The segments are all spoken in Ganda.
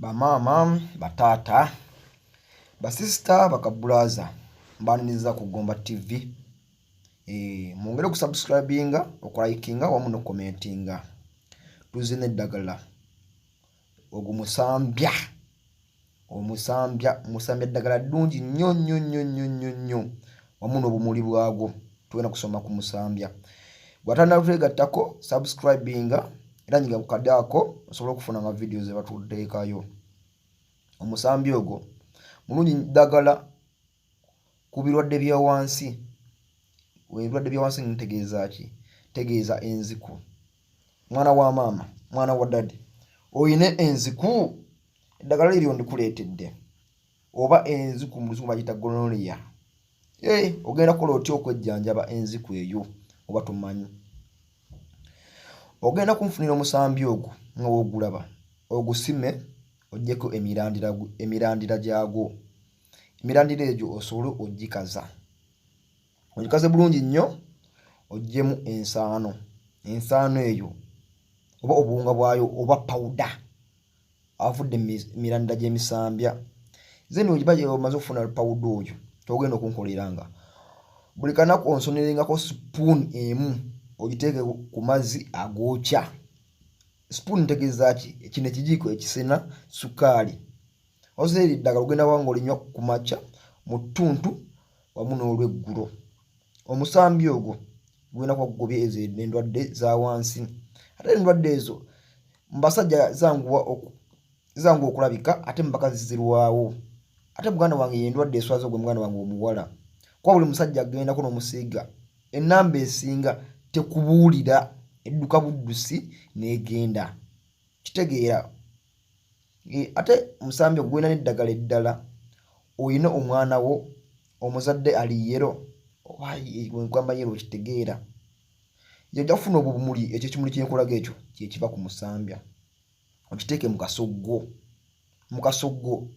bamama, batata, basista, bakabulaza mbaniriza ku Gomba TV. Mwongere ku subscribinga, okulikinga wamu no commentinga. Tuzine edagala omusambya. Omusambya eddagala ddungi nnyo wamu n'obumuli bwagwo. Tugenda kusoma ku musambya. Bw'atandika kutegattako subscribinga era nyiga ku kaddaako osobola okufuna ama videos ze batuteekayo. Omusambya ogwo mulungi ddagala ku birwadde bya wansi. Ebirwadde bya wansi ntegeeza ki? Tegeeza enziku. Mwana wa maama, mwana wa daddy, oyine enziku, eddagala liryo ndikuleetedde. Oba enziku mu luzungu bagiyita gonorrhea. Ogenda kukola otya okwejjanjaba enziku eyo oba tumanyi? Ogenda kunfunira omusambya ogwo nga w'ogulaba, ogusime oggyeko emirandira gyagwo. Emirandira egyo osobole ogikaza. Ogikaze bulungi nnyo, oggyemu ensaano. Ensaano eyo oba obuwunga bwayo oba powder avudde emirandira gy'emisambya. Zeni ogiba gye omaze okufuna powder oyo kyogenda okunkoleranga. Buli kanaku onsonerengako spoon emu ogiteeke ku mazzi agookya. Spoon ntegeeza ki? Kino ekijiiko ekisena sukaali. Ozeeri ddagala ogenda kuba ng'olinywa ku makya, mu ttuntu wamu n'olweggulo. Omusambya ogwo gugenda kuba gugobye ezo endwadde za wansi. Ate endwadde ezo mu basajja zanguwa okulabika ate mu bakazi zirwawo. Ate muganda wange y'endwadde eswaza ogwo muganda wange omuwala. Kuba buli musajja agendako n'omusiiga, ennamba esinga tekubuulira, edduka buddusi n'egenda. Kitegeera. Ate omusambya ogwo gwina n'eddagala eddala. Oyina omwana wo omuzadde ali yero oba gwamba yero okitegeera. Ojja kufuna obwo bumuli, ekyo ekimuli kyenkulaga ekyo kye kiva ku musambya. Okiteeke mu kasoggo. Mu kasoggo.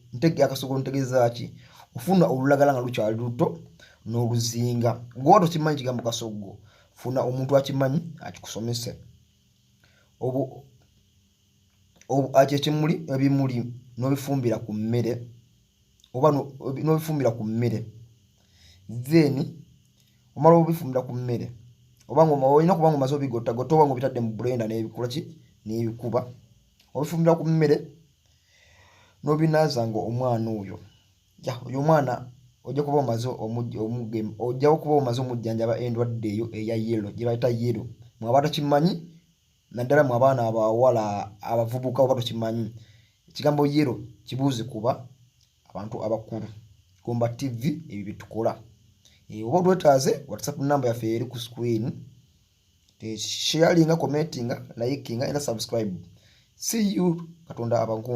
Akasoggo ntegeeza ki? Ofuna olulagala nga lukyali luto n'oluzinga. Gwe tokimanyi kigambo kasoggo, funa omuntu akimanyi akikusomese. Ekimuli ebimuli n'obifumbira ku mmere oba n'obifumbira ku mmere. Then omala obifumbira ku mmere oba olina kuba nga omaze obigottagotta oba ng'obitadde mu blender n'ebikola ki? N'ebikuba. Obifumbira ku mmere n'obinaaza nga omwana oyo. Oyo omwana ojja kuba omaze omujjanjaba endwadde eyo eya yellow gye bayita yellow. Mwaba takimanyi naddala mu abaana abawala abavubuka oba tokimanyi. Ekigambo yellow kibuuze kuba abantu abakulu. Gomba TV ebyo bye tukola. Oba otwetaaze WhatsApp number yaffe eri ku screen. Sharinga, commentinga, likinga era subscribe. See you. Katonda abangu.